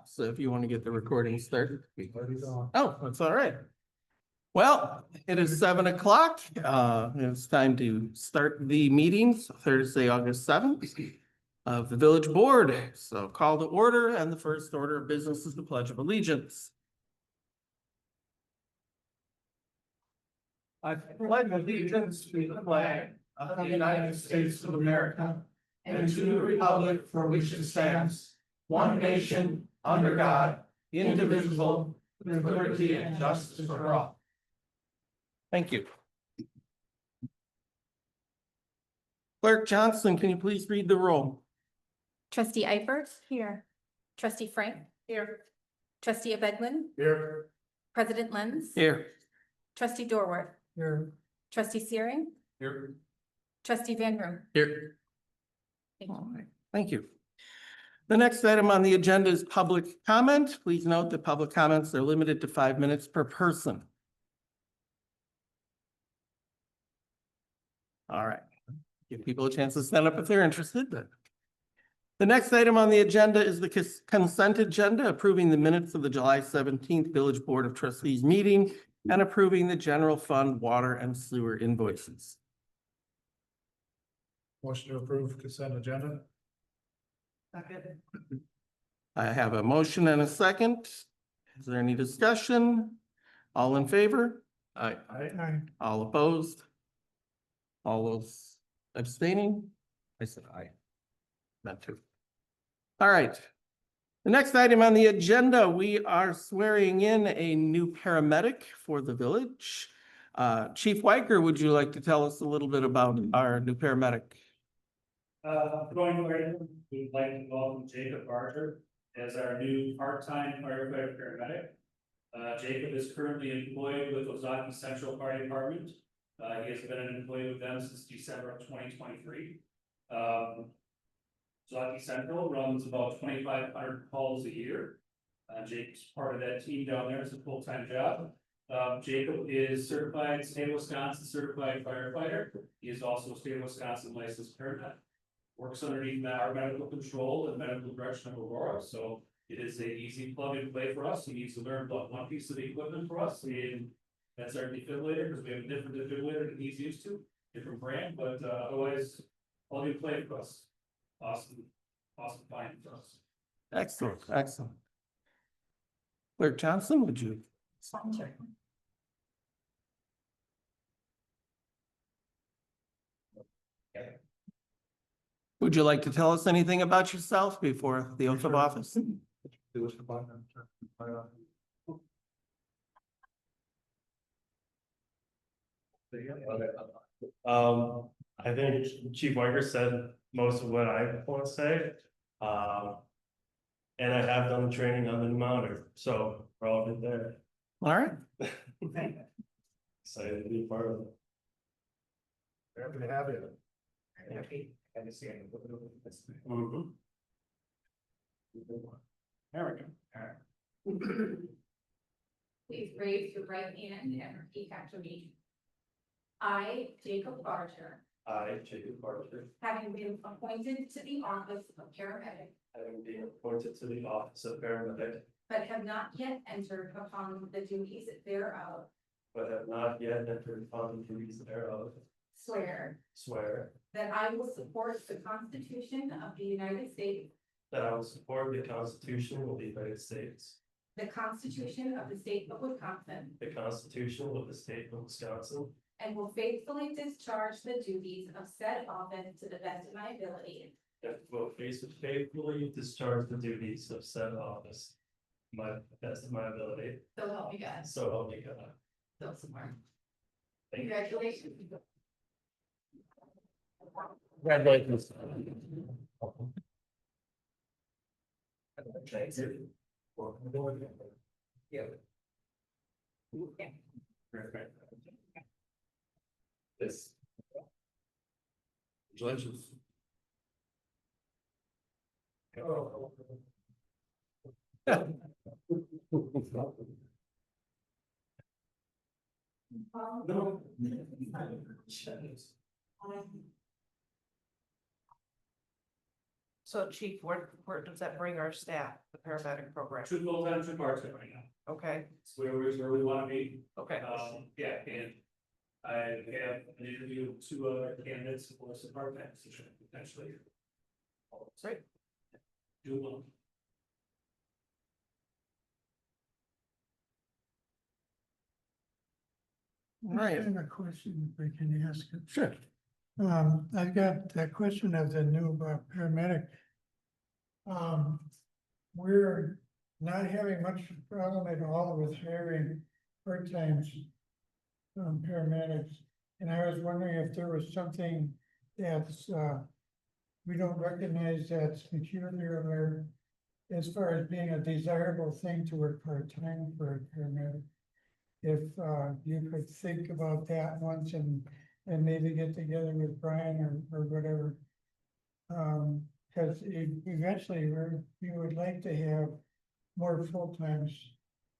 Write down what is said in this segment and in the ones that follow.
so if you want to get the recording started. Oh, that's all right. Well, it is 7 o'clock. It's time to start the meetings, Thursday, August 7th of the Village Board. So call to order, and the first order of business is the Pledge of Allegiance. I pledge allegiance to the flag of the United States of America and to the republic for which it stands, one nation, under God, indivisible, with liberty and justice for all. Thank you. Clerk Johnson, can you please read the roll? Trustee Eifert? Here. Trustee Frank? Here. Trustee Abedlin? Here. President Lenz? Here. Trustee Dorworth? Here. Trustee Searing? Here. Trustee Van Room? Here. Thank you. All right, thank you. The next item on the agenda is public comment. Please note that public comments are limited to 5 minutes per person. All right, give people a chance to stand up if they're interested. The next item on the agenda is the consent agenda, approving the minutes of the July 17th Village Board of Trustees meeting and approving the general fund water and sewer invoices. Motion to approve consent agenda. Second. I have a motion and a second. Is there any discussion? All in favor? Aye. Aye. All opposed? All those abstaining? I said aye. Not two. All right. The next item on the agenda, we are swearing in a new paramedic for the village. Chief Weicker, would you like to tell us a little bit about our new paramedic? Going right, we'd like to welcome Jacob Barger as our new part-time firefighter paramedic. Jacob is currently employed with Ozaki Central Fire Department. He has been an employee with them since December of 2023. Ozaki Central runs about 2,500 calls a year. Jacob's part of that team down there. It's a full-time job. Jacob is certified state of Wisconsin certified firefighter. He is also a state of Wisconsin licensed paramedic. Works underneath our medical control and medical direction of Aurora, so it is an easy plug and play for us. He needs to learn about one piece of the equipment for us, and that's our defibrillator, because we have a different defibrillator that he's used to, different brand, but otherwise, plug and play for us. Awesome find for us. Excellent, excellent. Clerk Johnson, would you? Would you like to tell us anything about yourself before the oath of office? I think Chief Weicker said most of what I want to say. And I have done the training on the monitor, so we're all good there. All right. Excited to be a part of it. Happy to have you. Mhm. There we go. Please raise your right hand and repeat after me. I, Jacob Barger, I, Jacob Barger, having been appointed to the office of paramedic, having been appointed to the office of paramedic, but have not yet entered upon the duties thereof, but have not yet entered upon the duties thereof, swear swear that I will support the Constitution of the United States, that I will support the Constitution of the United States, the Constitution of the State of Wisconsin, the Constitution of the State of Wisconsin, and will faithfully discharge the duties of said office to the best of my ability. and will faithfully discharge the duties of said office to my best of my ability. So help me God. So help me God. So somewhere. Thank you. Congratulations. Congratulations. This. Congratulations. No. So Chief, where does that bring our staff, the paramedic program? 2 full-time, 2 part-time right now. Okay, It's where we wanna be. okay. Yeah, and I have an interview with 2 other candidates for some part-time position potentially. Great. Do one. All right, I have a question, if I can ask it. sure. I've got a question of the new paramedic. We're not having much problem at all with hiring part-time paramedics. And I was wondering if there was something that's, we don't recognize that's peculiar or as far as being a desirable thing to work part-time for a paramedic. If you could think about that once and maybe get together with Brian or whatever. Cause eventually we would like to have more full-times.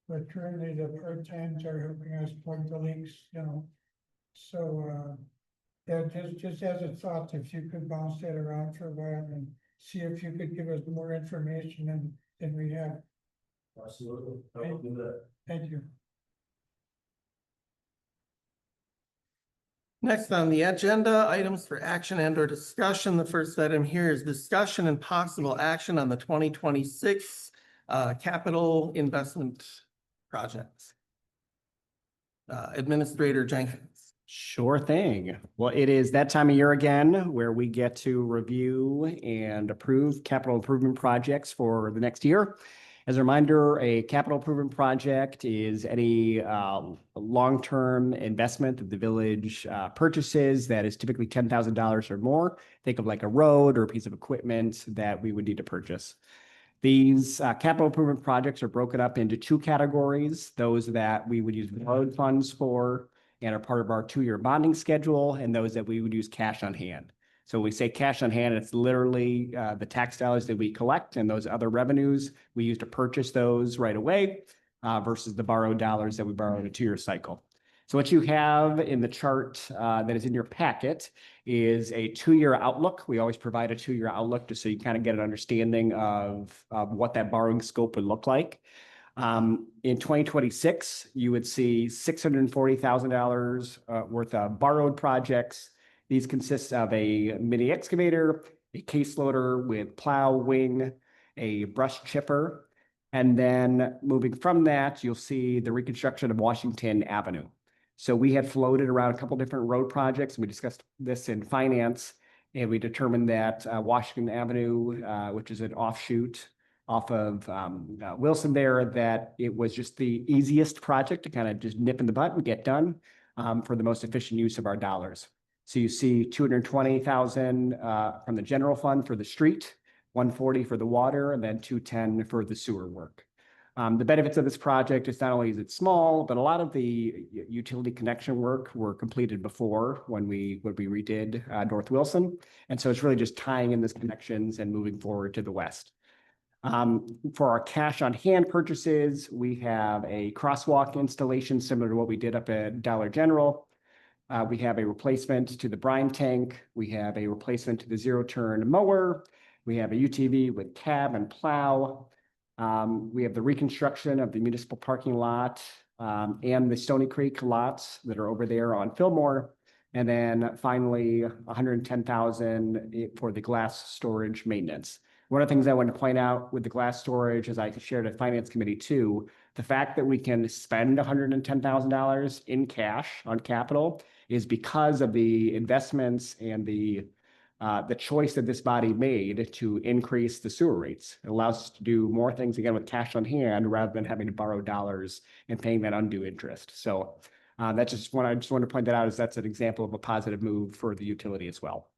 But currently the part-times are helping us plug the leaks, you know. So yeah, just as a thought, if you could bounce that around for a while and see if you could give us more information than we have. Absolutely. I will do that. Thank you. Next on the agenda, items for action and or discussion. The first item here is discussion and possible action on the 2026 capital investment projects. Administrator Jenkins. Sure thing. Well, it is that time of year again where we get to review and approve capital improvement projects for the next year. As a reminder, a capital improvement project is any long-term investment that the village purchases that is typically $10,000 or more. Think of like a road or a piece of equipment that we would need to purchase. These capital improvement projects are broken up into 2 categories, those that we would use borrowed funds for and are part of our 2-year bonding schedule, and those that we would use cash on hand. So we say cash on hand, it's literally the tax dollars that we collect and those other revenues we use to purchase those right away versus the borrowed dollars that we borrow in a 2-year cycle. So what you have in the chart that is in your packet is a 2-year outlook. We always provide a 2-year outlook just so you kind of get an understanding of what that borrowing scope would look like. In 2026, you would see $640,000 worth of borrowed projects. These consist of a mini excavator, a case loader with plow, wing, a brush chipper, and then moving from that, you'll see the reconstruction of Washington Avenue. So we had floated around a couple different road projects. We discussed this in finance, and we determined that Washington Avenue, which is an offshoot off of Wilson there, that it was just the easiest project to kind of just nip in the butt and get done for the most efficient use of our dollars. So you see 220,000 from the general fund for the street, 140 for the water, and then 210 for the sewer work. The benefits of this project is not only is it small, but a lot of the utility connection work were completed before when we redid North Wilson. And so it's really just tying in these connections and moving forward to the west. For our cash on hand purchases, we have a crosswalk installation similar to what we did up at Dollar General. We have a replacement to the brine tank. We have a replacement to the zero-turn mower. We have a UTV with cab and plow. We have the reconstruction of the municipal parking lot and the Stony Creek lots that are over there on Fillmore. And then finally, $110,000 for the glass storage maintenance. One of the things I want to point out with the glass storage, as I shared at Finance Committee too, the fact that we can spend $110,000 in cash on capital is because of the investments and the choice that this body made to increase the sewer rates. It allows us to do more things again with cash on hand rather than having to borrow dollars and paying that undue interest. So that's just I just want to point that out as that's an example of a positive move for the utility as well.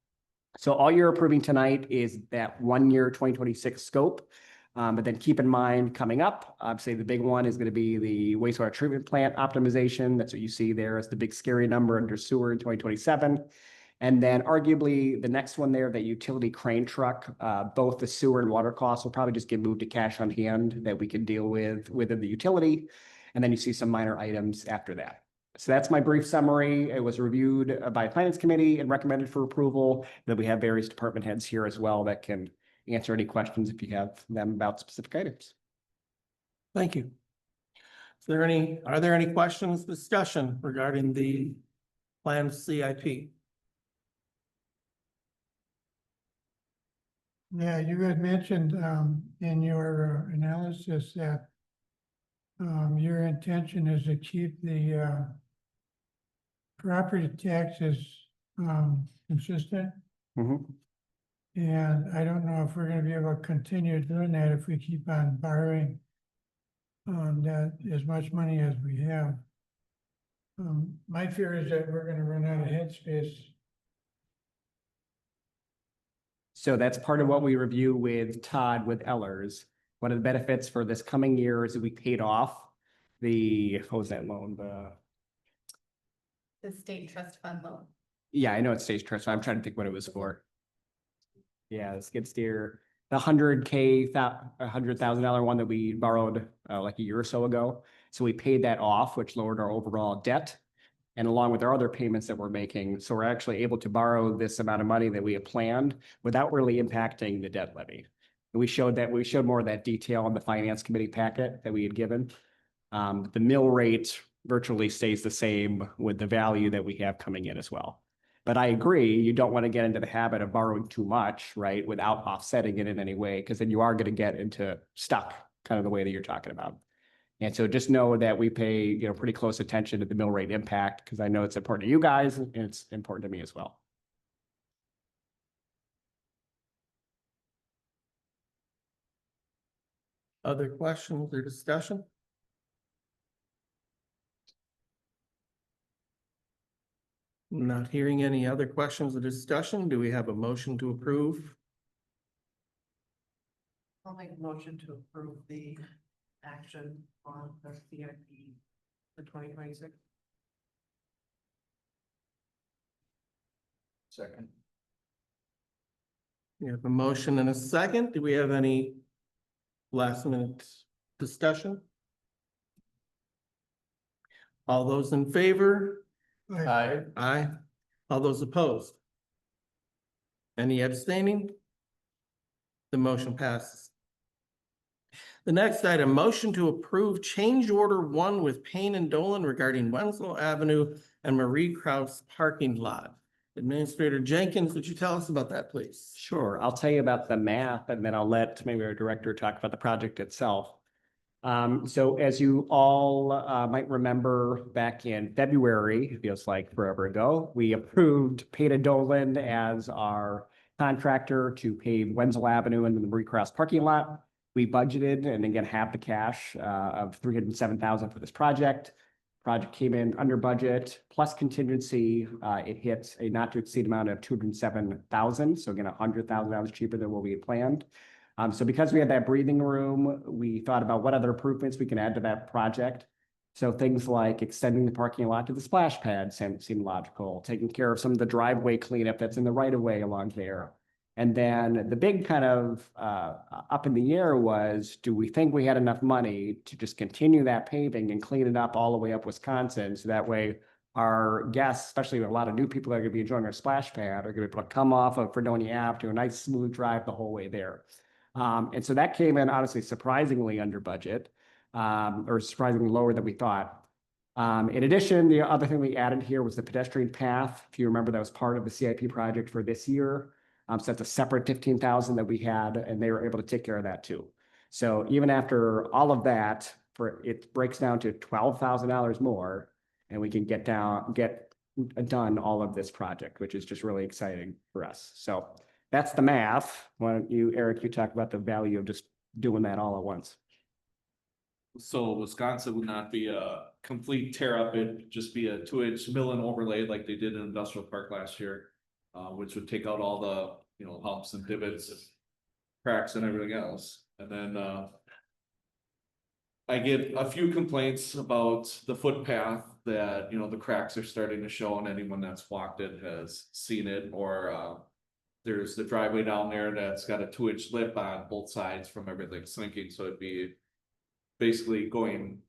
So all you're approving tonight is that 1-year 2026 scope. But then keep in mind coming up, obviously the big one is going to be the wastewater treatment plant optimization. That's what you see there as the big scary number under sewer in 2027. And then arguably the next one there, that utility crane truck, both the sewer and water costs will probably just get moved to cash on hand that we can deal with within the utility. And then you see some minor items after that. So that's my brief summary. It was reviewed by Finance Committee and recommended for approval. Then we have various department heads here as well that can answer any questions if you have them about specific items. Thank you. Are there any questions, discussion regarding the planned CIP? Yeah, you had mentioned, in your analysis that your intention is to keep the, property taxes, consistent. Mhm. And I don't know if we're gonna be able to continue doing that if we keep on borrowing that as much money as we have. My fear is that we're gonna run out of headspace. So that's part of what we review with Todd with Ellers. One of the benefits for this coming year is that we paid off what was that loan? The state trust fund loan. Yeah, I know it's stage trust. I'm trying to think what it was for. Yeah, the skid steer, the $100,000 one that we borrowed like a year or so ago. So we paid that off, which lowered our overall debt. And along with our other payments that we're making, so we're actually able to borrow this amount of money that we had planned without really impacting the debt levy. And we showed more of that detail on the finance committee packet that we had given. The mill rate virtually stays the same with the value that we have coming in as well. But I agree, you don't want to get into the habit of borrowing too much, right, without offsetting it in any way, because then you are going to get into stuck, kind of the way that you're talking about. And so just know that we pay, pretty close attention to the mill rate impact, because I know it's important to you guys and it's important to me as well. Other questions or discussion? Not hearing any other questions or discussion. Do we have a motion to approve? I'll make a motion to approve the action on the CIP for 2026. Second. We have a motion and a second. Do we have any last minute discussion? All those in favor? Aye. Aye. All those opposed? Any abstaining? The motion passes. The next item, motion to approve change order 1 with Payne and Dolan regarding Wenzel Avenue and Marie Kraus parking lot. Administrator Jenkins, would you tell us about that, please? Sure, I'll tell you about the math and then I'll let maybe our director talk about the project itself. So as you all might remember, back in February, it feels like forever ago, we approved Payne and Dolan as our contractor to pave Wenzel Avenue and the Marie Kraus parking lot. We budgeted and again have the cash of $307,000 for this project. Project came in under budget plus contingency. It hit a not to exceed amount of $207,000. So again, $100,000 cheaper than what we had planned. So because we had that breathing room, we thought about what other improvements we can add to that project. So things like extending the parking lot to the splash pad seemed logical, taking care of some of the driveway cleanup that's in the right of way along there. And then the big kind of up in the air was, do we think we had enough money to just continue that paving and clean it up all the way up Wisconsin? So that way our guests, especially a lot of new people that are going to be enjoying our splash pad, are going to be able to come off of Fredonia Ave to a nice smooth drive the whole way there. And so that came in honestly surprisingly under budget, or surprisingly lower than we thought. In addition, the other thing we added here was the pedestrian path. If you remember, that was part of the CIP project for this year. So that's a separate $15,000 that we had, and they were able to take care of that too. So even after all of that, it breaks down to $12,000 more, and we can get done all of this project, which is just really exciting for us. So that's the math. Why don't you, Eric, you talk about the value of just doing that all at once? So Wisconsin would not be a complete tear up, it'd just be a 2-inch mill and overlay like they did in Industrial Park last year. Which would take out all the, humps and divots and cracks and everything else. And then, I get a few complaints about the footpath that, the cracks are starting to show, and anyone that's walked it has seen it, or, there's the driveway down there that's got a 2-inch lip on both sides from everything sinking, so it'd be basically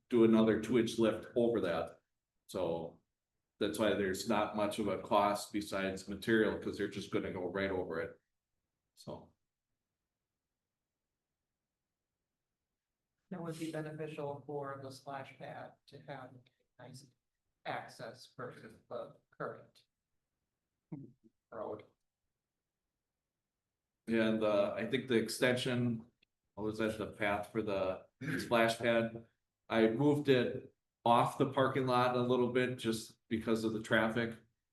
do another 2-inch lift over that. So that's why there's not much of a cost besides material, because they're just gonna go right over it. So. That would be beneficial for the splash pad to have nice access versus the current road. And I think the extension, was that the path for the splash pad? I moved it off the parking lot a little bit just because of the traffic.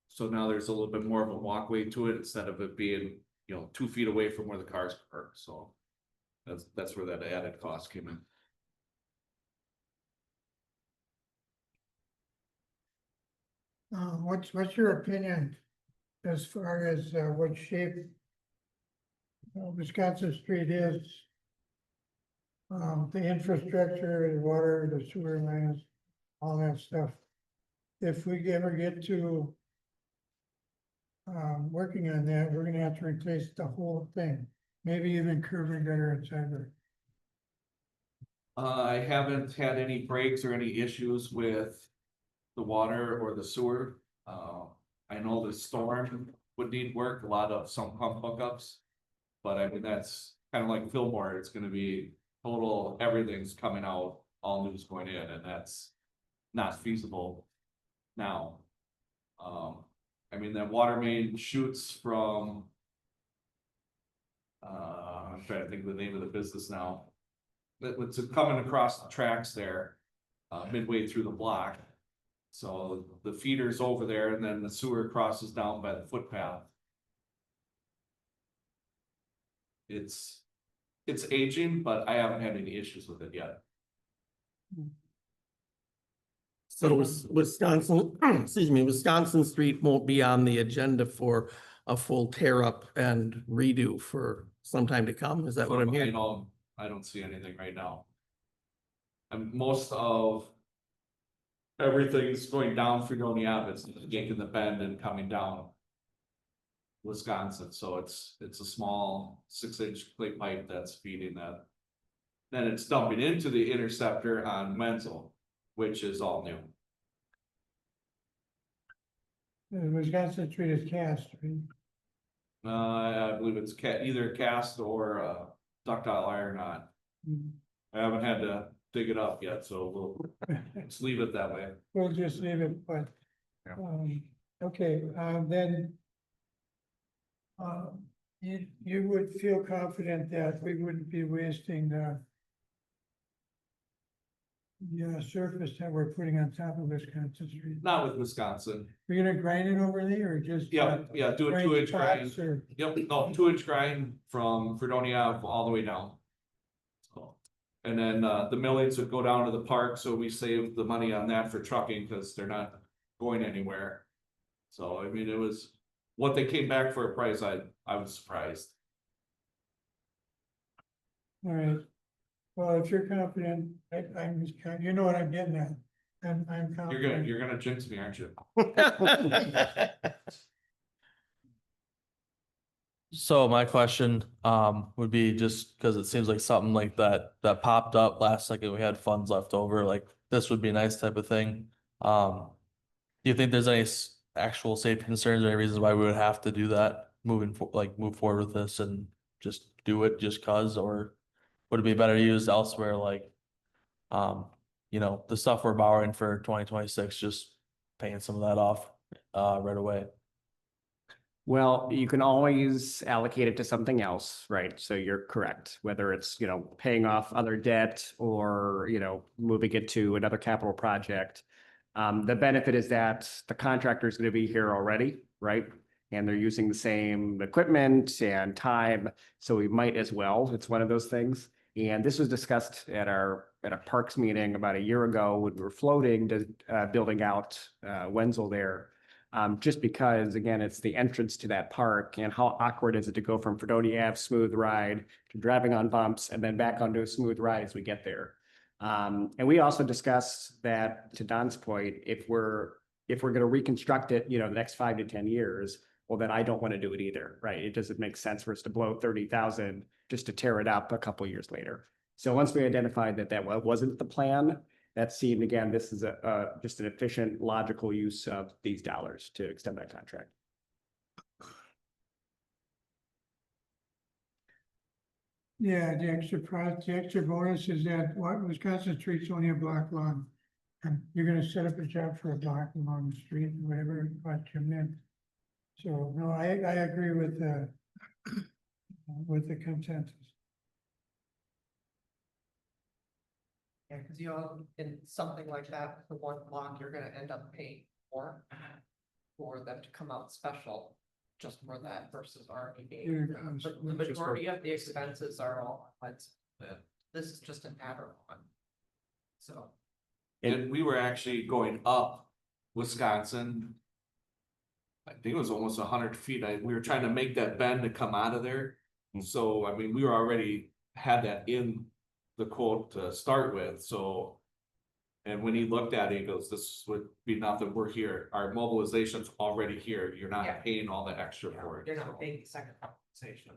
So now there's a little bit more of a walkway to it instead of it being, 2 feet away from where the cars park, so. That's where that added cost came in. What's your opinion as far as what shape Wisconsin Street is? The infrastructure, the water, the sewer lines, all that stuff. If we ever get to working on that, we're gonna have to replace the whole thing, maybe even curb and gutter, et cetera. I haven't had any breaks or any issues with the water or the sewer. I know the storm would need work, a lot of some pump hookups. But I mean, that's kind of like Fillmore, it's gonna be total, everything's coming out, all news going in, and that's not feasible now. I mean, that water main shoots from, I'm trying to think of the name of the business now. It's coming across the tracks there, midway through the block. So the feeder's over there and then the sewer crosses down by the footpath. It's aging, but I haven't had any issues with it yet. So Wisconsin, excuse me, Wisconsin Street won't be on the agenda for a full tear up and redo for some time to come. Is that what I'm hearing? I don't see anything right now. And most of everything's going down Fredonia, it's yanking the bend and coming down Wisconsin, so it's a small 6-inch clay pipe that's feeding that. Then it's dumping into the interceptor on Menzel, which is all new. Wisconsin Street is cast, right? I believe it's either cast or ductile iron on. Mhm. I haven't had to dig it up yet, so we'll just leave it that way. We'll just leave it, but, Yeah. okay, then. You would feel confident that we wouldn't be wasting the surface that we're putting on top of Wisconsin Street. Not with Wisconsin. We're gonna grind it over there or just? Yeah, do a 2-inch grind. spots or- Yep, no, 2-inch grind from Fredonia all the way down. So, and then the millings would go down to the park, so we save the money on that for trucking because they're not going anywhere. So I mean, it was what they came back for a price. I was surprised. All right, well, if you're confident, I'm just you know what I'm getting at, I'm confident. You're gonna jinx me, aren't you? So my question would be just because it seems like something like that popped up last second, we had funds left over, like this would be a nice type of thing. Do you think there's any actual safety concerns or any reasons why we would have to do that move forward with this and just do it just cause, or would it be better used elsewhere, like the stuff we're borrowing for 2026, just paying some of that off right away? Well, you can always allocate it to something else, right? So you're correct, whether it's, paying off other debt or, moving it to another capital project. The benefit is that the contractor is going to be here already, right? And they're using the same equipment and time, so we might as well. It's one of those things. And this was discussed at our parks meeting about a year ago when we were floating to building out Wenzel there. Just because, again, it's the entrance to that park, and how awkward is it to go from Fredonia Ave smooth ride to driving on bumps and then back onto a smooth ride as we get there. And we also discussed that, to Don's point, if we're going to reconstruct it, the next 5 to 10 years, well, then I don't want to do it either, right? It doesn't make sense for us to blow 30,000 just to tear it up a couple of years later. So once we identified that wasn't the plan, that seemed, again, this is just an efficient, logical use of these dollars to extend that contract. Yeah, the extra price, the extra bonus is that Wisconsin Street's only a block long. And you're gonna set up a job for a block along the street, whatever, what you meant. So, no, I agree with the consensus. Yeah, cause you know, in something like that, the one block, you're gonna end up paying more. For them to come out special, just for that versus already Here being. it comes. The majority of the expenses are all, but this is just an add-on. So. And we were actually going up Wisconsin. I think it was almost 100 feet. We were trying to make that bend to come out of there. So, I mean, we were already had that in the quote to start with, so. And when he looked at it, he goes, this would be nothing, we're here, our mobilization's already here, you're Yeah. not paying all the extra for it. You're so. not paying second compensation.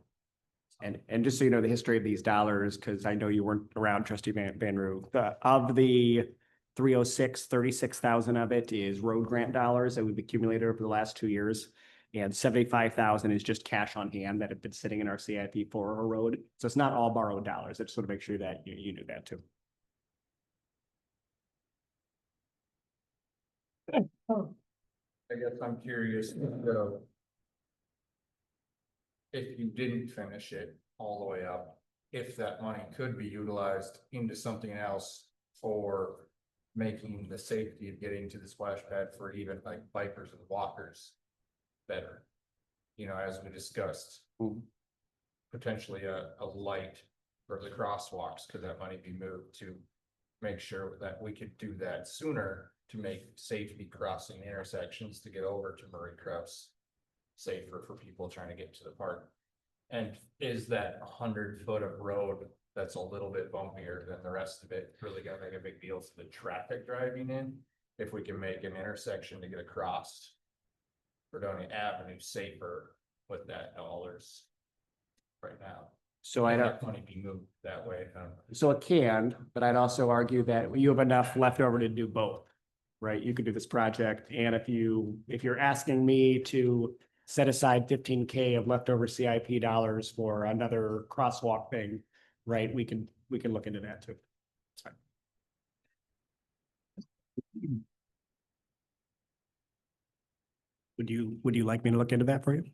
And just so you know, the history of these dollars, because I know you weren't around, trustee Van Roo, of the 306, 36,000 of it is road grant dollars that we've accumulated over the last 2 years. And 75,000 is just cash on hand that have been sitting in our CIP for our road. So it's not all borrowed dollars. I just want to make sure that you knew that too. I guess I'm curious, if you didn't finish it all the way up, if that money could be utilized into something else for making the safety of getting to the splash pad for even like bikers and walkers better. You know, as we discussed, potentially a light for the crosswalks, could that money be moved to make sure that we could do that sooner to make safety crossing intersections to get over to Murray Crest safer for people trying to get to the park? And is that 100 foot of road that's a little bit bumpier than the rest of it really gonna make a big deal to the traffic driving in? If we can make an intersection to get across Fredonia Avenue safer with that dollars right now. So I Can don't, that money be moved that way? so it can, but I'd also argue that you have enough left over to do both. Right? You could do this project, and if you're asking me to set aside 15K of leftover CIP dollars for another crosswalk thing, right? We can look into that too. It's fine. Would you like me to look into that for you?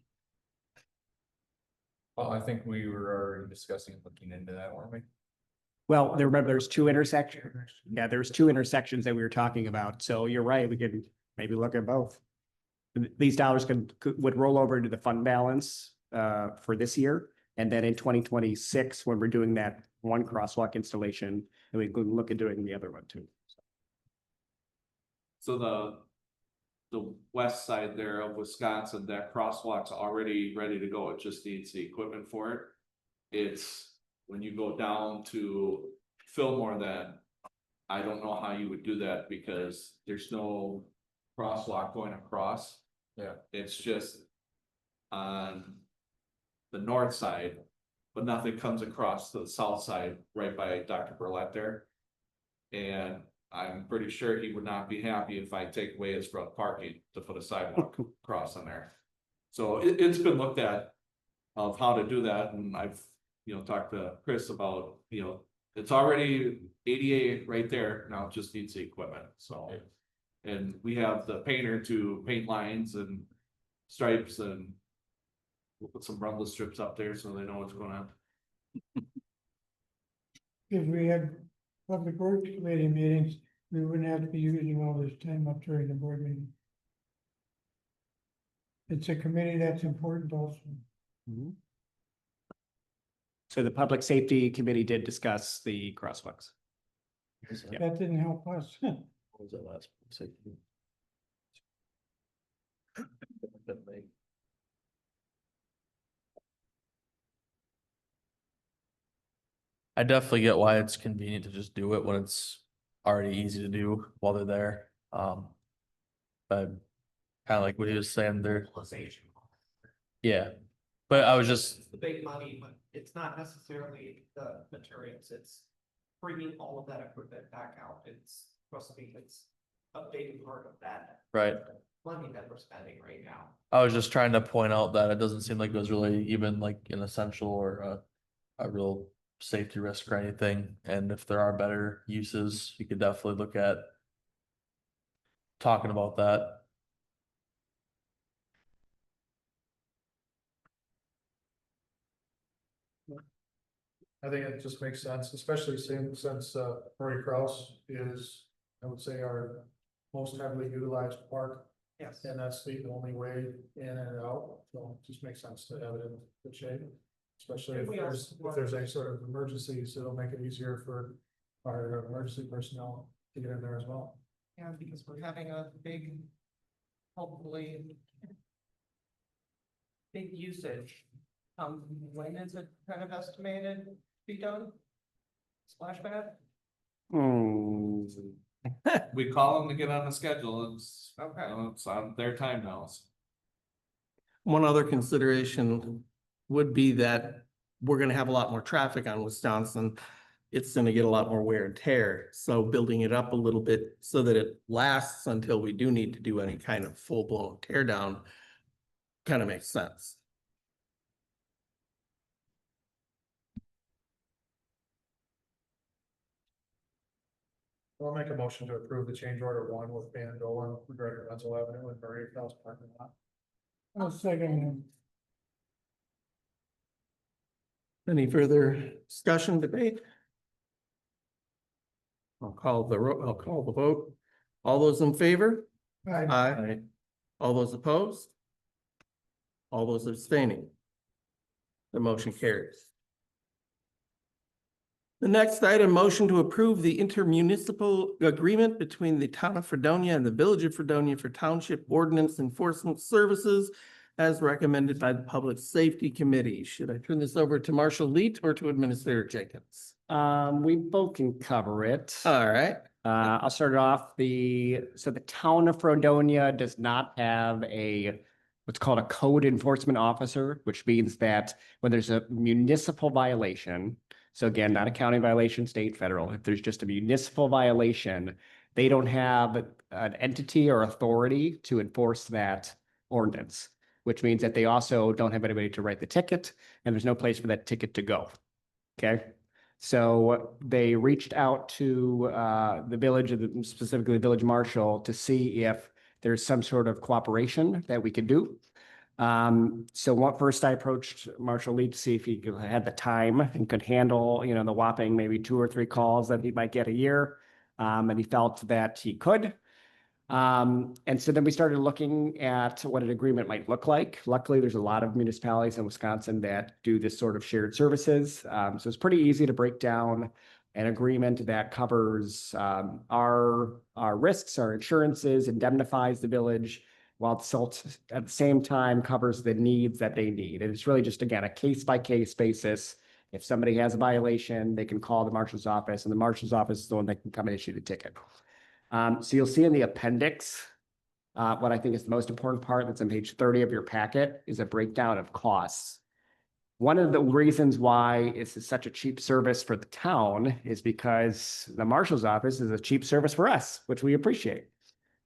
Well, I think we were already discussing looking into that, weren't we? Well, remember, there's two intersections. Yeah, there's two intersections that we were talking about. So you're right, we could maybe look at both. These dollars would roll over into the fund balance for this year. And then in 2026, when we're doing that one crosswalk installation, and we could look at doing the other one too. So the west side there of Wisconsin, that crosswalk's already ready to go, it just needs the equipment for it. It's when you go down to Fillmore, then I don't know how you would do that because there's no crosswalk going across. Yeah. It's just on the north side, but nothing comes across to the south side right by Dr. Burlett there. And I'm pretty sure he would not be happy if I take away his front parking to put a sidewalk across on there. So it's been looked at of how to do that, and I've talked to Chris about, it's already ADA right there, now it just needs the equipment, so. And we have the painter to paint lines and stripes, and we'll put some rumble strips up there so they know what's going on. If we had public works committee meetings, we wouldn't have to be using all this time up during the board meeting. It's a committee that's important also. So the Public Safety Committee did discuss the crosswalks. Yeah. That didn't help us. What was that last? I definitely get why it's convenient to just do it when it's already easy to do while they're there. But kind of like what he was saying there. Yeah, but I was just, It's the big money, but it's not necessarily the materials, it's bringing all of that equipment back out, it's supposed to be, it's a big part of that right. money that we're spending right now. I was just trying to point out that it doesn't seem like it was really even like an essential or a real safety risk or anything, and if there are better uses, you could definitely look at talking about that. I think it just makes sense, especially since Murray Kraus is, I would say, our most heavily utilized park. Yes. And that's the only way in and out, so it just makes sense to have it in good shape. Especially if there's any sort of emergencies, it'll make it easier for our emergency personnel to get in there as well. Yeah, because we're having a big, hopefully. Big usage. When is it kind of estimated to be done? Splash pad? Hmm. We call them to get on the schedule. Okay. It's on their time now. One other consideration would be that we're gonna have a lot more traffic on Wisconsin. It's gonna get a lot more wear and tear, so building it up a little bit so that it lasts until we do need to do any kind of full-blown tear down kind of makes sense. I'll make a motion to approve the change order 1 with Van Dolen regarding Rental Avenue and Murray Kraus parking lot. I'll second Any further discussion, debate? I'll call the vote. All those in favor? him. Aye. Aye. All those opposed? All those abstaining? The motion carries. The next item, motion to approve the intermunicipal agreement between the town of Fredonia and the village of Fredonia for township ordinance enforcement services as recommended by the Public Safety Committee. Should I turn this over to Marshall Leet or to Administrator Jenkins? We both can cover it. All right. I'll start it off. So the town of Fredonia does not have what's called a code enforcement officer, which means that when there's a municipal violation, so again, not a county violation, state, federal, if there's just a municipal violation, they don't have an entity or authority to enforce that ordinance, which means that they also don't have anybody to write the ticket, and there's no place for that ticket to go. Okay? So they reached out to the village, specifically the village marshal, to see if there's some sort of cooperation that we could do. So first I approached Marshall Lee to see if he had the time and could handle, the whopping maybe 2 or 3 calls that he might get a year. And he felt that he could. And so then we started looking at what an agreement might look like. Luckily, there's a lot of municipalities in Wisconsin that do this sort of shared services. So it's pretty easy to break down an agreement that covers our risks, our insurances, indemnifies the village, while at the same time covers the needs that they need. And it's really just, again, a case-by-case basis. If somebody has a violation, they can call the marshal's office, and the marshal's office is the one that can come and issue the ticket. So you'll see in the appendix, what I think is the most important part that's on page 30 of your packet is a breakdown of costs. One of the reasons why this is such a cheap service for the town is because the marshal's office is a cheap service for us, which we appreciate.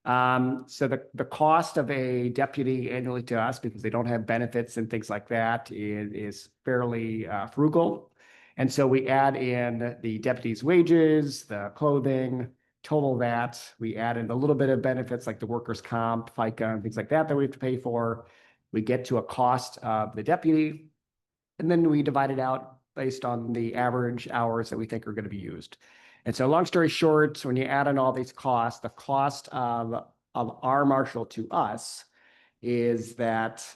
So the cost of a deputy annually to us, because they don't have benefits and things like that, is fairly frugal. And so we add in the deputy's wages, the clothing, total that. We add in a little bit of benefits like the workers' comp, FICA, and things like that we have to pay for. We get to a cost of the deputy, and then we divide it out based on the average hours that we think are going to be used. And so long story short, when you add in all these costs, the cost of our marshal to us is that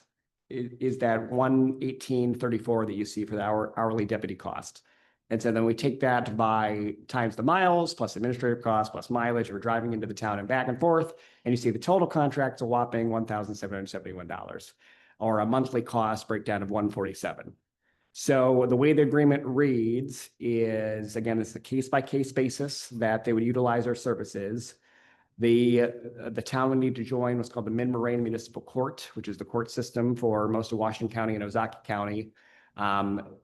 $118.34 that you see for the hourly deputy cost. And so then we take that by times the miles plus administrative costs plus mileage. We're driving into the town and back and forth, and you see the total contract's a whopping $1,771, or a monthly cost breakdown of $147. So the way the agreement reads is, again, it's a case-by-case basis that they would utilize our services. The town would need to join what's called the Mid-Moraine Municipal Court, which is the court system for most of Washington County and Ozaukee County.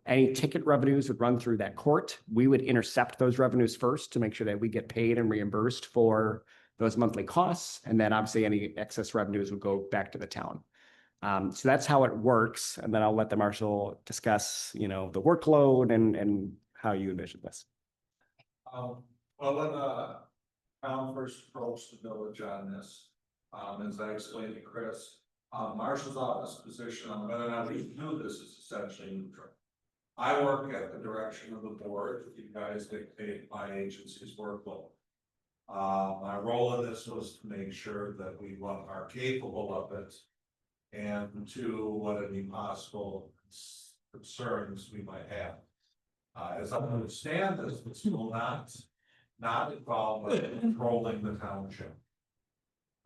Any ticket revenues would run through that court. We would intercept those revenues first to make sure that we get paid and reimbursed for those monthly costs. And then obviously any excess revenues would go back to the town. So that's how it works. And then I'll let the marshal discuss, the workload and how you envision this. Well, when town first approached the village on this, as I explained to Chris, Marshall's office position on whether or not we can do this is essentially neutral. I work at the direction of the board, you guys dictate my agency's workload. My role in this was to make sure that we are capable of it. And to what any possible concerns we might have. As I understand this, this will not involve controlling the township.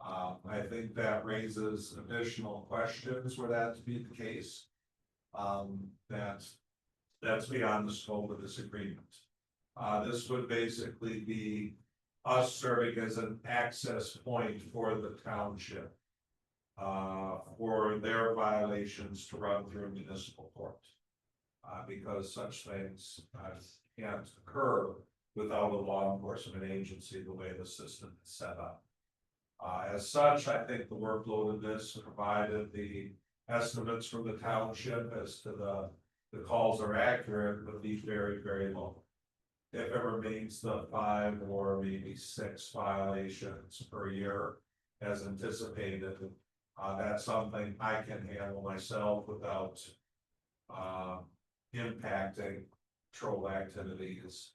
I think that raises additional questions were that to be the case. That's beyond the scope of this agreement. This would basically be us serving as an access point for the township. For their violations to run through municipal court. Because such things can't occur without a law enforcement agency, the way the system is set up. As such, I think the workload of this, provided the estimates from the township as to the calls are accurate, would be very, very low. If it remains the 5 or maybe 6 violations per year as anticipated, that's something I can handle myself without impacting patrol activities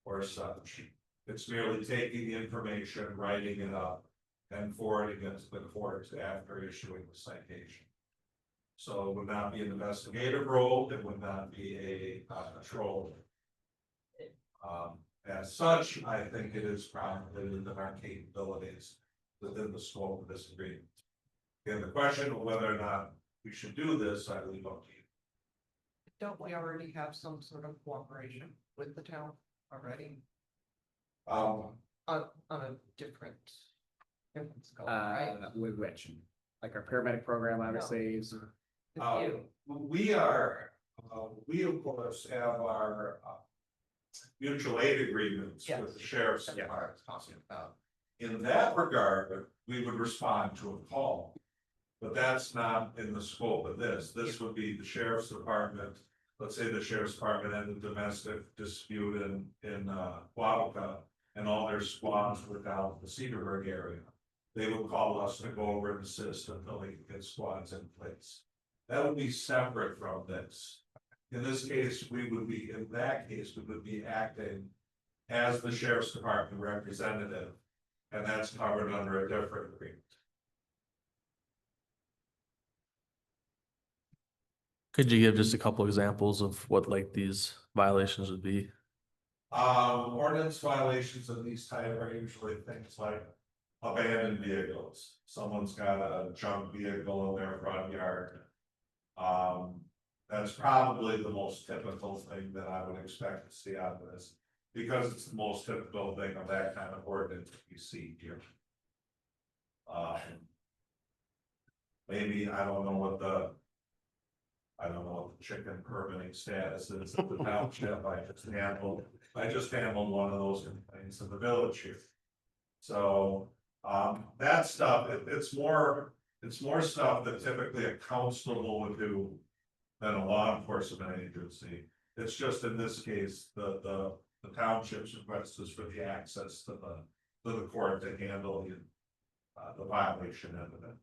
or such. It's merely taking the information, writing it up, and forwarding it to the court after issuing the citation. So it would not be an investigative role, it would not be a patrol. As such, I think it is probably within our capabilities within the scope of this agreement. And the question of whether or not we should do this, I leave up to you. Don't we already have some sort of cooperation with the town already Um, on a different scope, right? With which, like our paramedic program, obviously, is. With Uh, you. we of course have our mutual aid agreements Yes. with the sheriff's That's what I department. was talking about. In that regard, we would respond to a call. But that's not in the scope of this. This would be the sheriff's department. Let's say the sheriff's department had a domestic dispute in Guadalupe, and all their squads were down in the Cedarburg area. They would call us to go over and assist until they could get squads in place. That would be separate from this. In this case, we would be acting as the sheriff's department representative, and that's covered under a different agreement. Could you give just a couple examples of what like these violations would be? Ordinance violations of these type are usually things like abandoned vehicles. Someone's got a junk vehicle in their front yard. That's probably the most typical thing that I would expect to see out of this, because it's the most typical thing of that kind of ordinance you see here. Maybe, I don't know what the chicken permitting status is at the township. I just handled one of those complaints in the village here. So, that stuff, it's more stuff that typically a constable would do than a law enforcement agency. It's just in this case, the township's request is for the access to the court to handle the violation of it.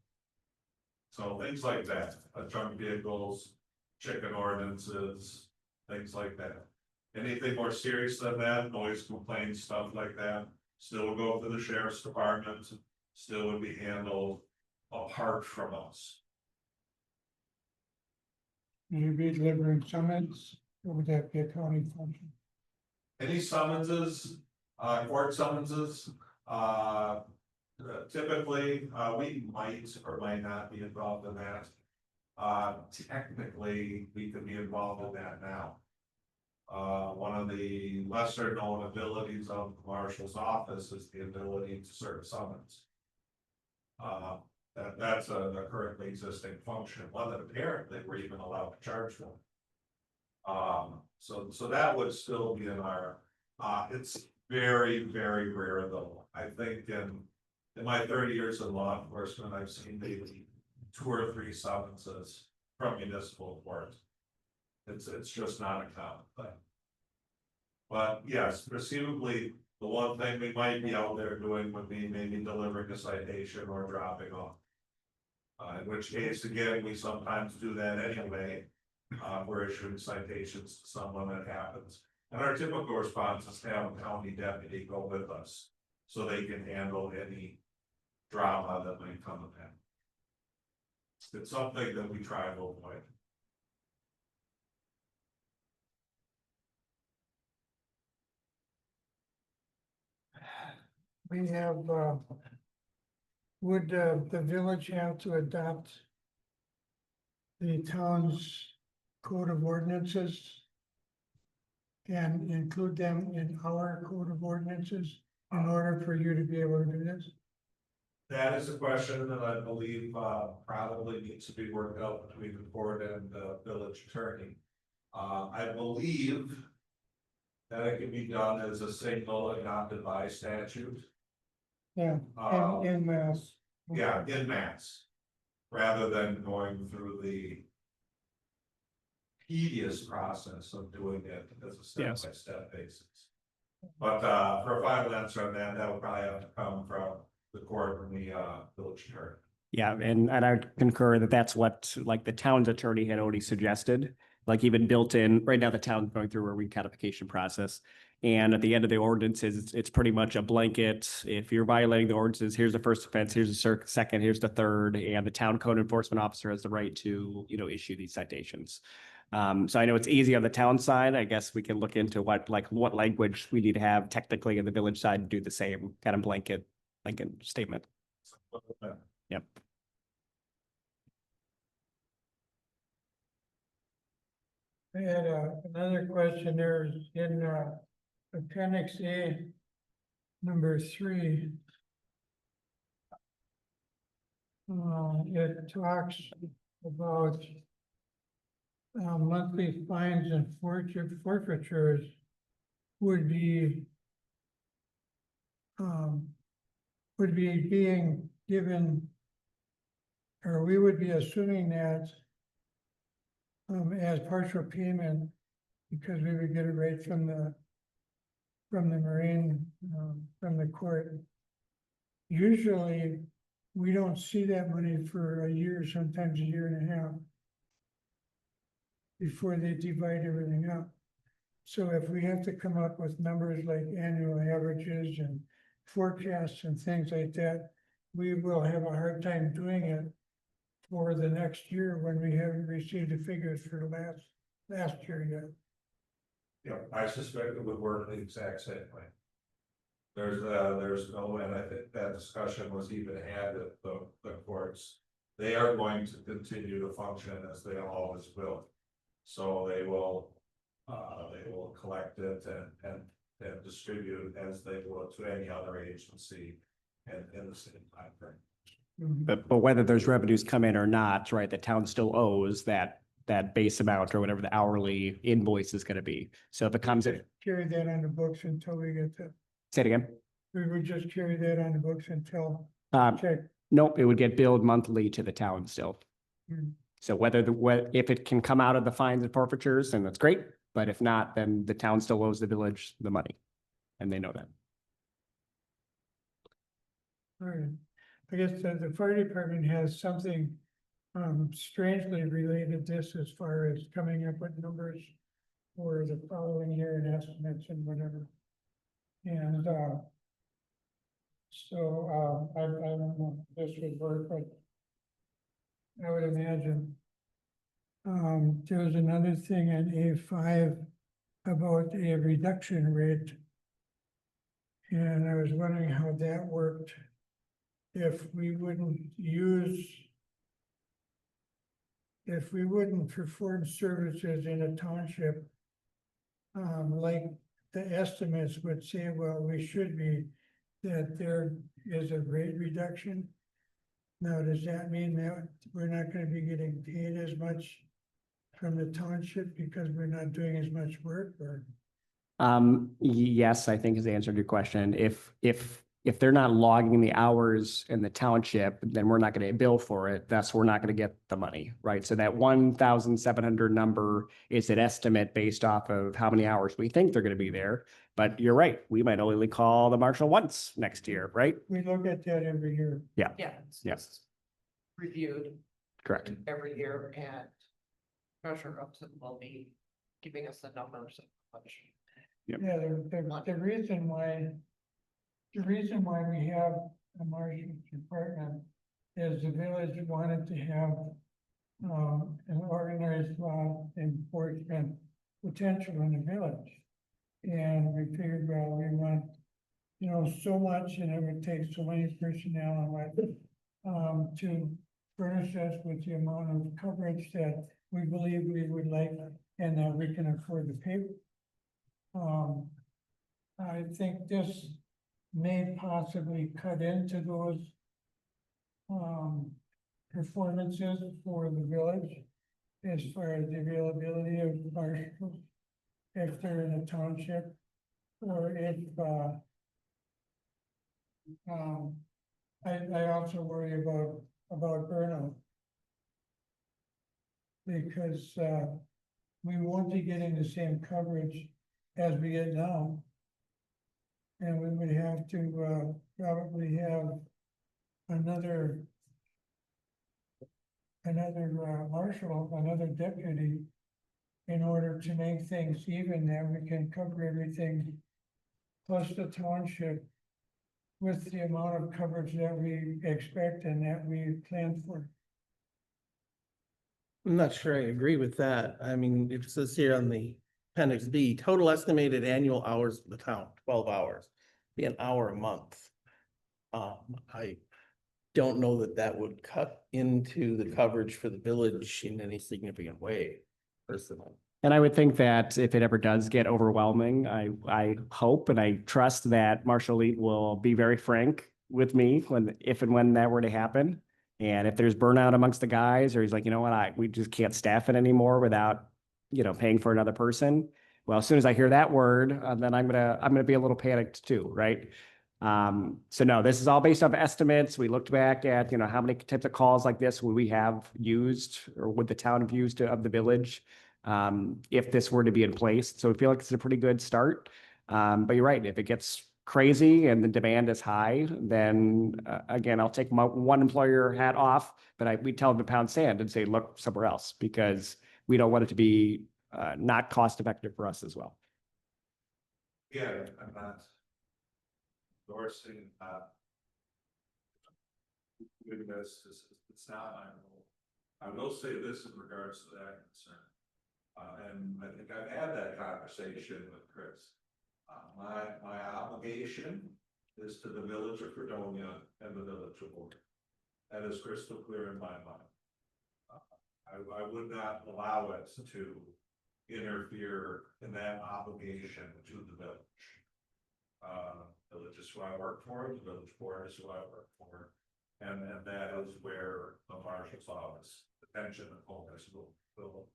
So things like that, junk vehicles, chicken ordinances, things like that. Anything more serious than that, noise complaints, stuff like that, still would go to the sheriff's department, still would be handled apart from us. Will you be delivering summons, or would that be a county function? Any summonses, court summonses, typically, we might or might not be involved in that. Technically, we could be involved in that now. One of the lesser known abilities of the marshal's office is the ability to serve summons. That's a currently existing function, one that apparently we're even allowed to charge for. So that would still be in our, it's very, very rare though. I think in my 30 years in law enforcement, I've seen maybe 2 or 3 summonses from municipal court. It's just not a common thing. But yes, presumably, the one thing we might be out there doing would be maybe delivering a citation or dropping off. In which case, again, we sometimes do that anyway. We're issuing citations to someone that happens. And our typical response is to have a county deputy go with us. So they can handle any drama that might come of that. It's something that we try to avoid. We have, would the village have to adopt the town's code of ordinances and include them in our code of ordinances in order for you to be able to do this? That is a question that I believe probably needs to be worked out between the board and the village attorney. I believe that it can be done as a single adopted by statute. Yeah, in mass. Yeah, in mass. Rather than going through the tedious process of doing it as a step-by-step basis. But for a final answer on that, that would probably have to come from the court and the village attorney. Yeah, and I would concur that that's what, like, the town's attorney had already suggested, like even built in, right now the town's going through a recodification process. And at the end of the ordinances, it's pretty much a blanket. If you're violating the ordinances, here's the first offense, here's the second, here's the third, and the town code enforcement officer has the right to, issue these citations. So I know it's easy on the town side. I guess we can look into what language we need to have technically in the village side to do the same kind of blanket statement. Yep. I had another question there in appendix A, number 3. It talks about monthly fines and forfeitures would be being given, or we would be assuming that as partial payment, because we would get it right from the Marine, from the court. Usually, we don't see that money for a year, sometimes a year and a half, before they divide everything up. So if we have to come up with numbers like annual averages and forecasts and things like that, we will have a hard time doing it for the next year when we haven't received the figures for last year yet. Yeah, I suspect it would work the exact same way. There's no, and I think that discussion was even had at the courts. They are going to continue to function as they always will. So they will collect it and distribute it as they will to any other agency in the same time frame. But whether those revenues come in or not, right, the town still owes that base amount or whatever the hourly invoice is gonna be. So if it comes in, Carry that on the books until we get to, say it again. we would just carry that on the books until, check. Nope, it would get billed monthly to the town still. Hmm. So if it can come out of the fines and forfeitures, then that's great. But if not, then the town still owes the village the money. And they know that. All right. I guess the fire department has something strangely related to this as far as coming up with numbers for the following year and estimates and whatever. And so I don't know if this would work, but I would imagine there was another thing in A5 about a reduction rate. And I was wondering how that worked. If we wouldn't perform services in a township, like the estimates would say, well, we should be, that there is a rate reduction. Now, does that mean that we're not gonna be getting paid as much from the township because we're not doing as much work, or? Yes, I think is the answer to your question. If if they're not logging the hours in the township, then we're not gonna bill for it. Thus, we're not gonna get the money, right? So that 1,700 number is an estimate based off of how many hours we think they're gonna be there. But you're right, we might only call the marshal once next year, right? We look at that every year. Yeah. Yes. it's Reviewed Correct. every year and treasurer Upton will be giving us the numbers of how much. Yep. Yeah, the reason why. The reason why we have a marshal's department is the village wanted to have. An organized law enforcement potential in the village. And we figured, well, we want, so much and it would take so many personnel and what. To furnish us with the amount of coverage that we believe we would like and that we can afford to pay. I think this may possibly cut into those. Performances for the village as far as the availability of marshals. If they're in a township or if, I also worry about burnout. Because, we won't be getting the same coverage as we get now. And we would have to, probably have another marshal, another deputy. In order to make things even, that we can cover everything. Plus the township. With the amount of coverage that we expect and that we plan for. I'm not sure I agree with that. I mean, it says here on the appendix B, total estimated annual hours for the town, 12 hours, be an hour a month. I don't know that that would cut into the coverage for the village in any significant way, personally. And I would think that if it ever does get overwhelming, I hope and I trust that Marshall Elite will be very frank with me if and when that were to happen. And if there's burnout amongst the guys, or he's like, you know what, we just can't staff it anymore without, paying for another person. Well, as soon as I hear that word, then I'm gonna be a little panicked too, right? So no, this is all based off estimates. We looked back at, how many types of calls like this would we have used or would the town have used of the village? If this were to be in place. So we feel like it's a pretty good start. But you're right, if it gets crazy and the demand is high, then again, I'll take my one employer hat off, but we tell them to pound sand and say, look somewhere else, because we don't want it to be not cost effective for us as well. Yeah, I'm not endorsing, doing this, it's not my role. I will say this in regards to that concern. And I think I've had that conversation with Chris. My obligation is to the village of Fredonia and the village of Board. That is crystal clear in my mind. I would not allow it to interfere in that obligation to the village. Village is who I work for, the village board is who I work for. And that is where the marshal's office, attention and focus will.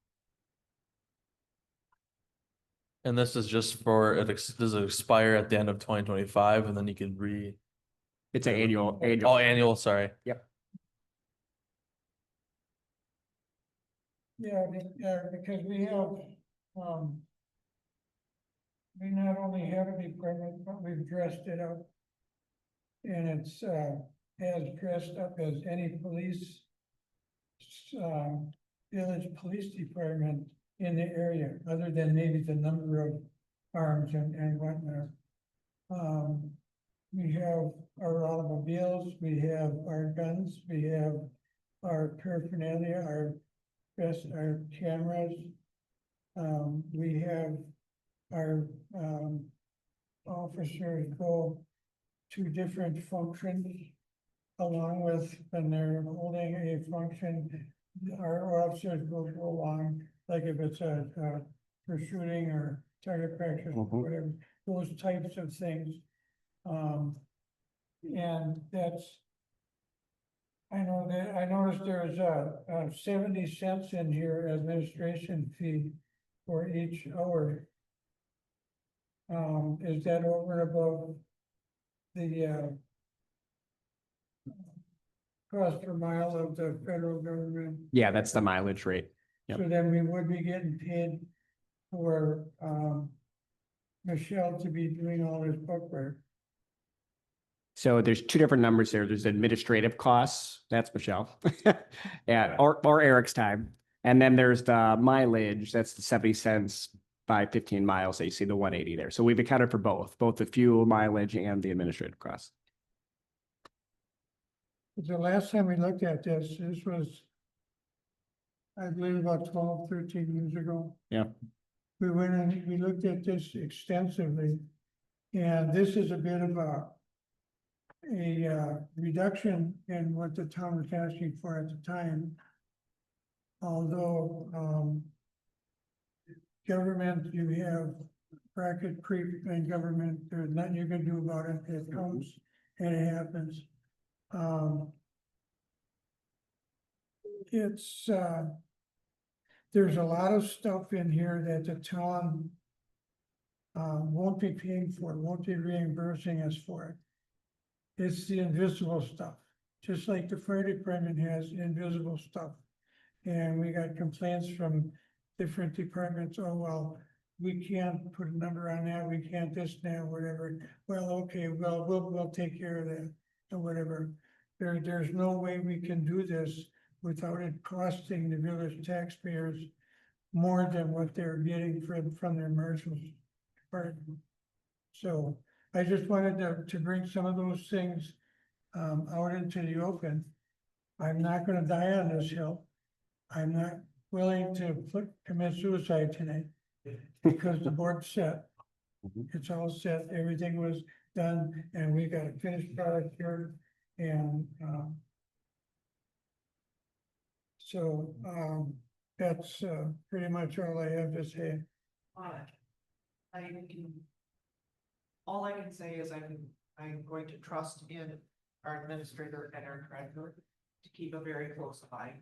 And this is just for, does it expire at the end of 2025 and then you can It's an annual. Oh, annual, sorry. Yep. Yeah, because we have, we not only have a department, but we've dressed it up. And it's, as dressed up as any police, village police department in the area, other than maybe the number of arms and whatnot. We have our automobiles, we have our guns, we have our paraphernalia, our cameras. We have our, officers go to different functions along with, when they're holding a function, our officers will go along, like if it's for shooting or target practice, or whatever, those types of things. And that's, I noticed there's a 70 cents in here administration fee for each hour. Is that over and above the cost per mile of the federal government. Yeah, that's the mileage rate. Yep. So then we would be getting paid for, Michelle to be doing all this book work. So there's two different numbers there. There's administrative costs, that's Michelle. Yeah, or Eric's time. And then there's the mileage, that's the 70 cents by 15 miles. So you see the 180 there. So we've accounted for both the fuel mileage and the administrative costs. The last time we looked at this was, I believe, about 12, 13 years ago. Yeah. We went and we looked at this extensively, and this is a bit of a reduction in what the town was asking for at the time. Although, government, you have bracket creep and government, there's nothing you can do about it. It comes and it happens. It's, there's a lot of stuff in here that the town won't be paying for, won't be reimbursing us for it. It's the invisible stuff, just like the fire department has invisible stuff. And we got complaints from different departments, oh, well, we can't put a number on that, we can't this, that, whatever. Well, okay, well, we'll take care of that, or whatever. There's no way we can do this without it costing the village taxpayers more than what they're getting from their marshals department. So I just wanted to bring some of those things out into the open. I'm not gonna die on this hill. I'm not willing to commit suicide tonight because the board's set. It's all set, everything was done, and we got a finished product here, and so that's pretty much all I have to say. All I can say is I'm going to trust in our administrator and our treasurer to keep a very close eye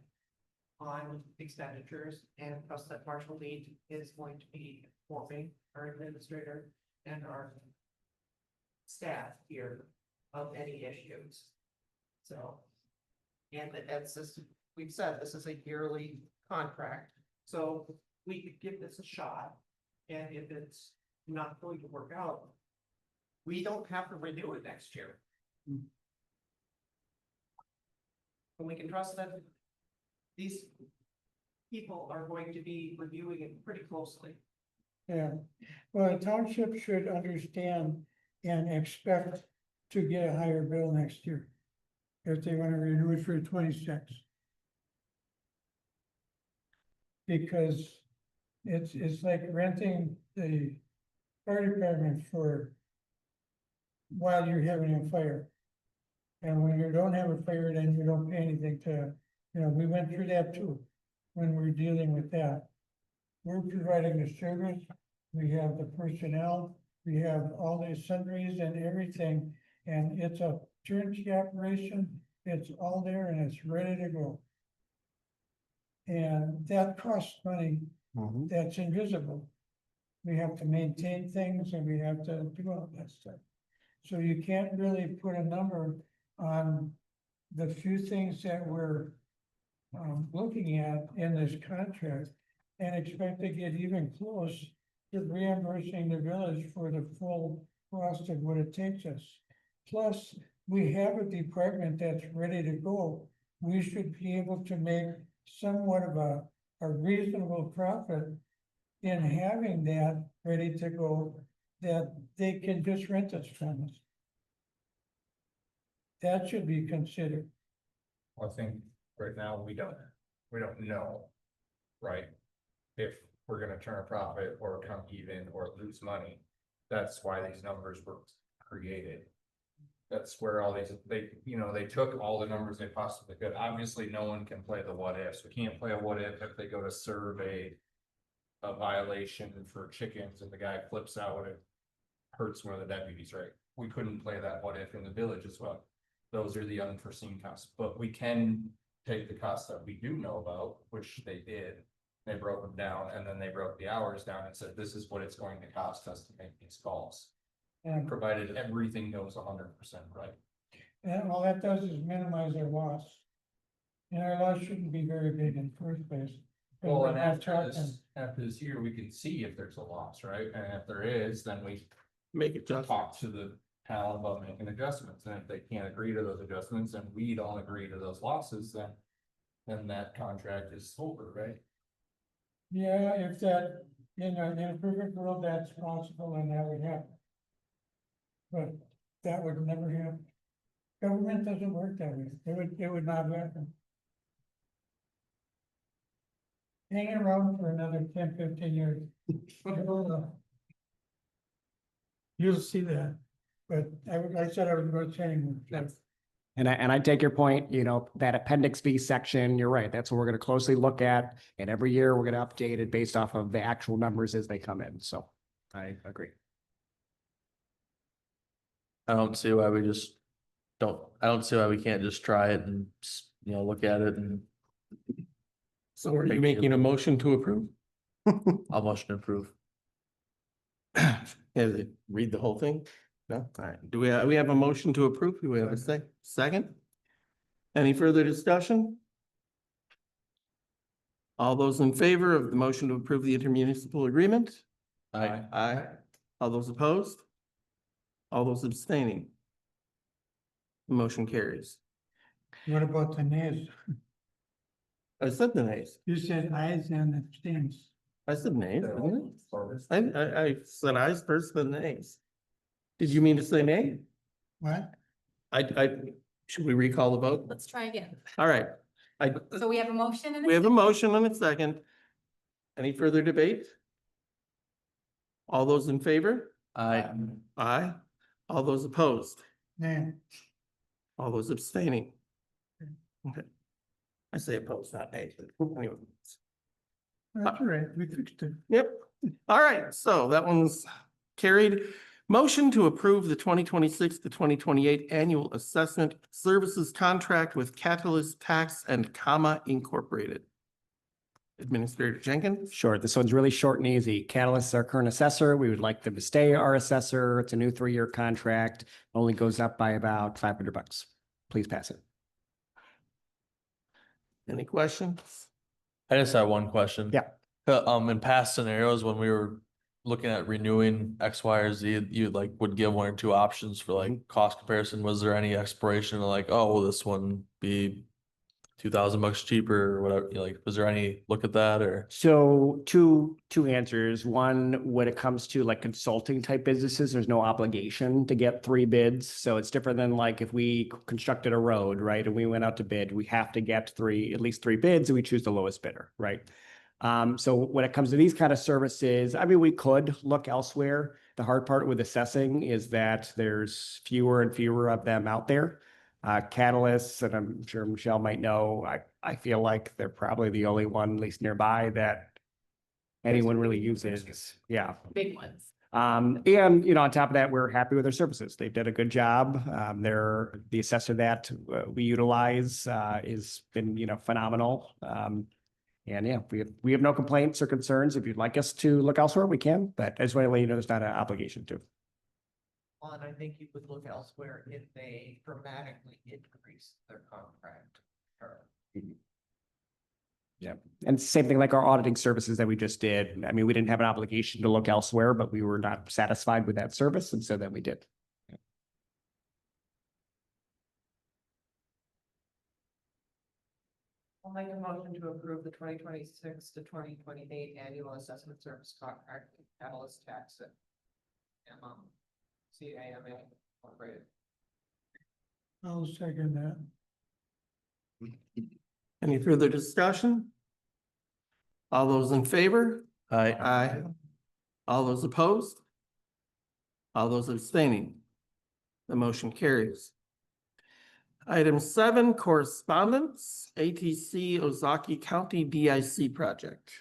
on expenditures, and trust that Marshall Lead is going to be informing our administrator and our staff here of any issues. So, and as this, we've said, this is a yearly contract, so we could give this a shot. And if it's not going to work out, we don't have to renew it next year. And we can trust that these people are going to be reviewing it pretty closely. Yeah, well, the township should understand and expect to get a higher bill next year if they want to renew it for 26. Because it's like renting the fire department for while you're having a fire. And when you don't have a fire, then you don't pay anything to, we went through that too, when we're dealing with that. We're providing the service, we have the personnel, we have all the sundries and everything, and it's a turnkey operation, it's all there and it's ready to go. And that costs money, that's invisible. We have to maintain things and we have to do all that stuff. So you can't really put a number on the few things that we're looking at in this contract and expect to get even close to reimbursing the village for the full cost of what it takes us. Plus, we have a department that's ready to go. We should be able to make somewhat of a reasonable profit in having that ready to go, that they can just rent us from us. That should be considered. I think right now we don't know, right? If we're gonna turn a profit or come even or lose money. That's why these numbers were created. That's where all these, they took all the numbers they possibly could. Obviously, no one can play the what ifs. We can't play a what if they go to serve a violation for chickens and the guy flips out and it hurts one of the deputies, right? We couldn't play that what if in the village as well. Those are the unforeseen costs, but we can take the costs that we do know about, which they did. They broke them down and then they broke the hours down and said, this is what it's going to cost us to make these calls. And, Provided everything goes 100% right. and all that does is minimize our loss. And our loss shouldn't be very big in the first place. 'Cause Well, we're and not talking- after this year, we can see if there's a loss, right? And if there is, then we Make it just. talk to the town about making adjustments, and if they can't agree to those adjustments, and we don't agree to those losses, then that contract is over, right? Yeah, if that, in a perfect world, that's possible and that would happen. But that would never happen. Government doesn't work that way. It would not happen. Hang around for another 10, 15 years. You'll see that. But I said I was going to change. And I take your point, you know, that appendix B section, you're right, that's what we're gonna closely look at. And every year, we're gonna update it based off of the actual numbers as they come in, so I agree. I don't see why we just I don't see why we can't just try it and, you know, look at it and So are you making a motion to approve? I'll motion to approve. Read the whole thing? No, all right. Do we have a motion to approve? Do we have a second? Any further discussion? All those in favor of the motion to approve the intermunicipal agreement? Aye. Aye. All those opposed? All those abstaining? The motion carries. What about the nays? I said the nays. You said ayes and abstains. I said nays, didn't I said ayes first, then nays. Did you mean to say nay? What? Should we recall the vote? Let's try again. All right. So we have a motion and We have a motion and a second. Any further debate? All those in favor? Aye. Aye. All those opposed? Nay. All those abstaining? Okay. I say opposed, not nay. Anyway. That's all right. We fixed it. Yep. All right, so that one's carried. Motion to approve the 2026 to 2028 annual assessment services contract with Catalyst Tax and Comma Incorporated. Administrator Jenkins? Sure, this one's really short and easy. Catalyst is our current assessor. We would like them to stay our assessor. It's a new 3-year contract, only goes up by about $500. Please pass it. Any questions? I just have one question. Yeah. In past scenarios, when we were looking at renewing X, Y, or Z, you like would give 1 or 2 options for like cost comparison. Was there any expiration of like, oh, will this one be $2,000 cheaper or whatever? Like, was there any look at that or? So two answers. One, when it comes to like consulting type businesses, there's no obligation to get 3 bids. So it's different than like if we constructed a road, right? And we went out to bid, we have to get at least 3 bids and we choose the lowest bidder, right? So when it comes to these kind of services, I mean, we could look elsewhere. The hard part with assessing is that there's fewer and fewer of them out there. Catalysts, and I'm sure Michelle might know, I feel like they're probably the only one, at least nearby, that anyone really uses. Yeah. Big ones. And, you know, on top of that, we're happy with their services. They've done a good job. The assessor that we utilize is been, you know, phenomenal. And yeah, we have no complaints or concerns. If you'd like us to look elsewhere, we can, but I just want to let you know there's not an obligation to. Well, and I think you could look elsewhere if they dramatically increase their contract term. Yeah, and same thing like our auditing services that we just did. I mean, we didn't have an obligation to look elsewhere, but we were not satisfied with that service, and so then we did. I'll make a motion to approve the 2026 to 2028 annual assessment service contract with Catalyst Tax and CAMA Incorporated. I'll second that. Any further discussion? All those in favor? Aye. Aye. All those opposed? All those abstaining? The motion carries. Item 7, correspondence, ATC Ozaki County DIC project.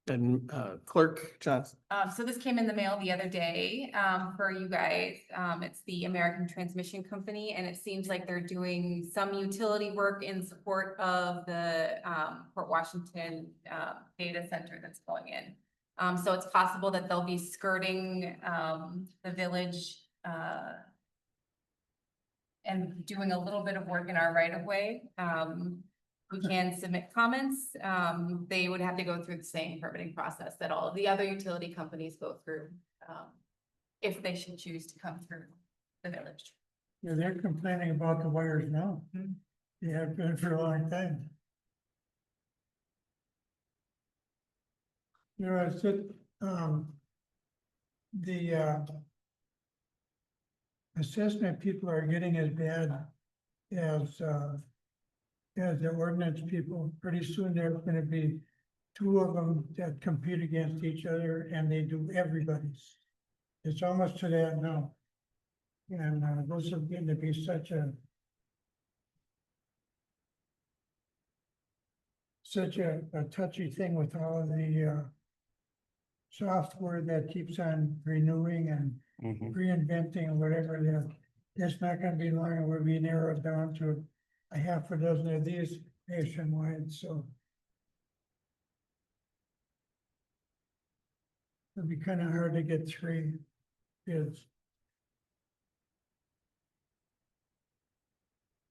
And Clerk Johnson. So this came in the mail the other day, for you guys. It's the American Transmission Company, and it seems like they're doing some utility work in support of the, Port Washington, data center that's going in. So it's possible that they'll be skirting, the village, and doing a little bit of work in our right of way. We can submit comments. They would have to go through the same permitting process that all of the other utility companies go through, if they should choose to come through the village. Yeah, they're complaining about the wires now. They have been for a long time. You know, I said, the assessment people are getting as bad as the ordinance people. Pretty soon there's gonna be two of them that compete against each other and they do everybody's. It's almost to that now. And this is going to be such a touchy thing with all of the software that keeps on renewing and reinventing and whatever that. It's not gonna be long and we'll be narrowed down to a half a dozen of these nationwide, so. It'd be kind of hard to get three bids.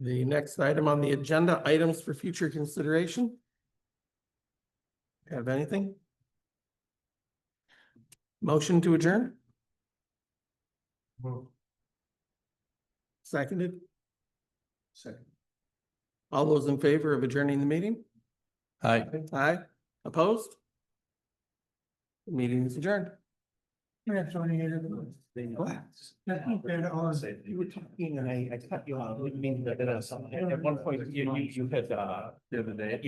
The next item on the agenda, items for future consideration. Have anything? Motion to adjourn? Seconded? Second. All those in favor of adjourning the meeting? Hi. Aye. Opposed? The meeting is adjourned. That's only eight of them. That's not bad at all. You were talking and I cut you off, didn't mean to, at one point, you had, the other day.